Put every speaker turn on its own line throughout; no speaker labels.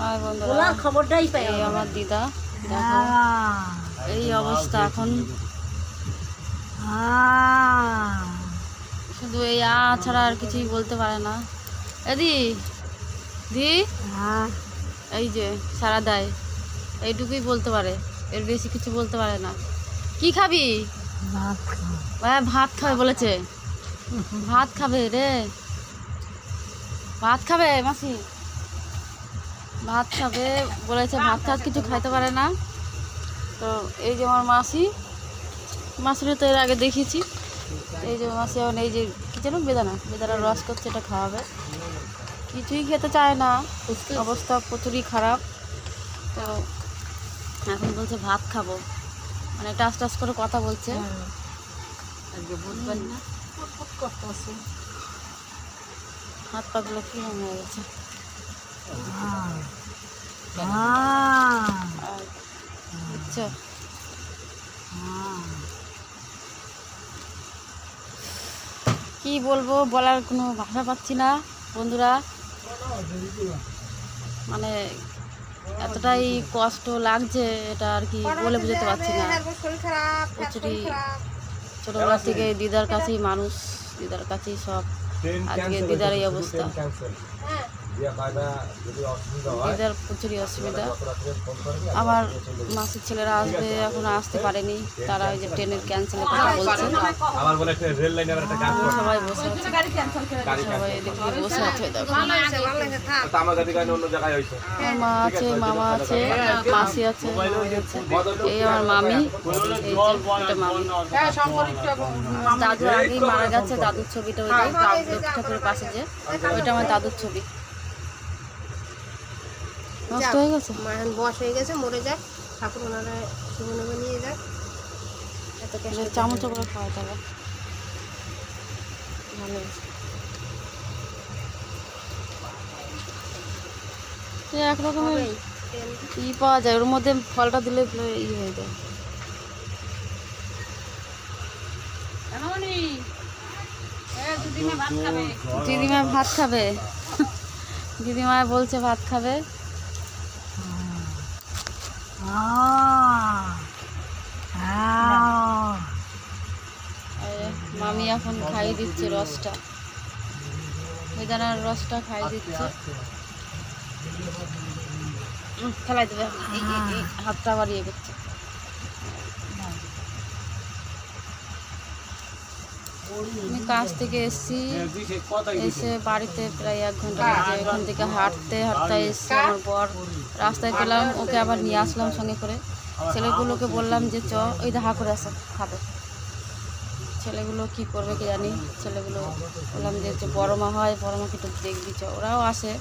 আর বন্ধুরা খবরটাই পাই আমার দিদা দেখো এই অবস্থা এখন শুধু এই ছাড়া আর কিছুই বলতে পারে না। এদি দি এই যে সারা দেয় এইটুকুই বলতে পারে, এর বেশি কিছু বলতে পারে না। কি খাবি? ভাত খাবে বলেছে, ভাত খাবে রে, ভাত খাবে মাসি, ভাত খাবে বলেছে। ভাত টাত কিছু খাইতে পারে না। তো এই যে আমার মাসি, মাসিরে তো এর আগে দেখিয়েছি। এই যে মাসি এখন এই যে কি যেন বেদানার রস করছে, এটা খাওয়াবে। কিছুই খেতে চায় না, অবস্থা প্রচুরই খারাপ। তো এখন বলছে ভাত খাবো, মানে টাস টাস করে কথা বলছে। বুঝবেন না, হাত পাগুলো কি হয়ে গেছে। বুঝছো? কি বলবো, বলার কোনো ভাষা পাচ্ছি না বন্ধুরা। মানে এতটাই কষ্ট লাগছে, এটা আর কি বলে বুঝতে পারছি না। প্রচুরই ছোটবেলা থেকে দিদার কাছেই মানুষ, দিদার কাছেই সব। আজকে দিদার এই অবস্থা, দিদার প্রচুরই অসুবিধা। আবার মাসির ছেলেরা আসবে, এখনো আসতে পারেনি, তারা ওই যে ট্রেনের ক্যান্সেলের কথা বলছে। সবাই বসে আছে, সবাই এদিকে বসে আছে। মা আছে, মামা আছে, মাসি আছে, এই আমার মামি, এই যে মামি। দাদু আগেই মারা গেছে, দাদুর ছবিটা ওই যে ঠাকুরের পাশে, যে ওইটা আমার দাদুর ছবি। নষ্ট হয়ে গেছে,
মায়ান বয়স হয়ে গেছে, মরে যাক, ঠাকুর ওনারা শুভ নেবে নিয়ে যাক।
চামচ করে খাওয়াতে হবে, ভালো। এক রকমের ই পাওয়া যায়, ওর মধ্যে ফলটা দিলে ই হয়ে যায়। দিদিমা ভাত খাবে, দিদিমা বলছে ভাত খাবে। মামি এখন খাইয়ে দিচ্ছে রসটা, বেদানার রসটা খাইয়ে দিচ্ছে। খেলাই দেবে, হাতটা বাড়িয়ে করছে। আমি কাজ থেকে এসছি, এসে বাড়িতে প্রায় 1 ঘন্টা লাগে। এখান থেকে হাঁটতে হাঁটতে এসছি, আমার বর রাস্তায় পেলাম, ওকে আবার নিয়ে আসলাম সঙ্গে করে। ছেলেগুলোকে বললাম যে চ, ওই দেখা করে আসে খাবে। ছেলেগুলো কি করবে কি জানি। ছেলেগুলো বললাম যে বড় মা হয়, বড় মাকে একটু দেখবি চ। ওরাও আসে।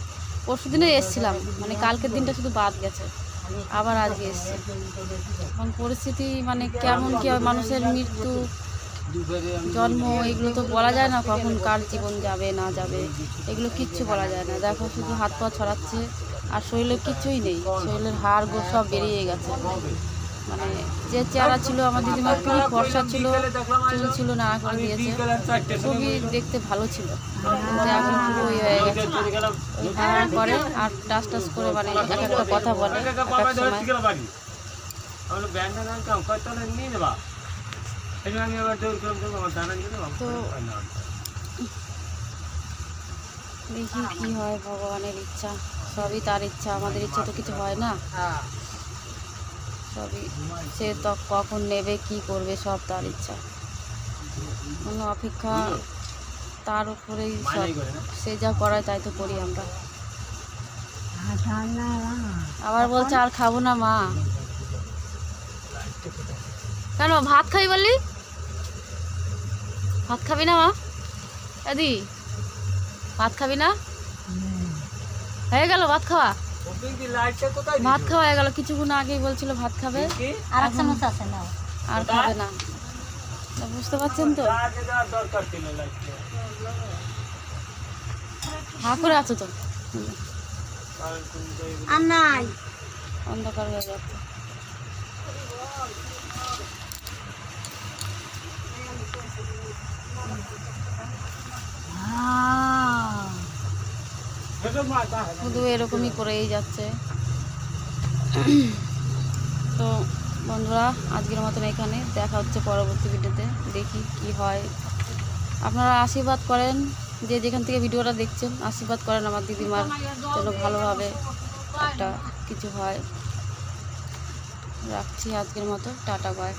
পরশু দিনে এসছিলাম, মানে কালকের দিনটা শুধু বাদ গেছে, আবার আজকে এসছি। এখন পরিস্থিতি মানে কেমন কি হয়, মানুষের মৃত্যু জন্ম এগুলো তো বলা যায় না, কখন কার জীবন যাবে না যাবে, এগুলো কিচ্ছু বলা যায় না। দেখো শুধু হাত পা ছড়াচ্ছে, আর শরীরে কিচ্ছুই নেই, শরীরের হাড় গোড় সব বেরিয়ে গেছে। মানে যে চেহারা ছিল আমার দিদিমার, খুবই ফর্সা ছিল, চুল ছিল নাড়া করে দিয়েছে, খুবই দেখতে ভালো ছিল, কিন্তু এখন পুরো ইয়ে হয়ে গেছে। হ্যাঁ করে আর টাস টাস করে, মানে এক একটা কথা বলে এক এক সময়। তো দেখি কি হয়, ভগবানের ইচ্ছা, সবই তার ইচ্ছা, আমাদের ইচ্ছা তো কিছু হয় না। সবই সে তো কখন নেবে, কি করবে, সব তার ইচ্ছা। কোনো অপেক্ষা তার উপরেই সব, সে যা করায় তাই তো করি আমরা। আবার বলছে আর খাবো না মা। কেন ভাত খাই বললি? ভাত খাবি না মা? এদি ভাত খাবি না? হয়ে গেল ভাত খাওয়া, ভাত খাওয়া হয়ে গেল। কিছুক্ষণ আগেই বলছিল ভাত খাবে, আর আর খাবে না। বুঝতে পারছেন তো, হা করে আছো তো,
আর নাই,
অন্ধকার হয়ে যাচ্ছে। শুধু এরকমই করেই যাচ্ছে। তো বন্ধুরা আজকের মতন এখানে দেখা হচ্ছে পরবর্তী ভিডিওতে, দেখি কি হয়। আপনারা আশীর্বাদ করেন, যে যেখান থেকে ভিডিওটা দেখছেন আশীর্বাদ করেন আমার দিদিমার যেন ভালোভাবে একটা কিছু হয়। রাখছি আজকের মতো, টাটা বাই।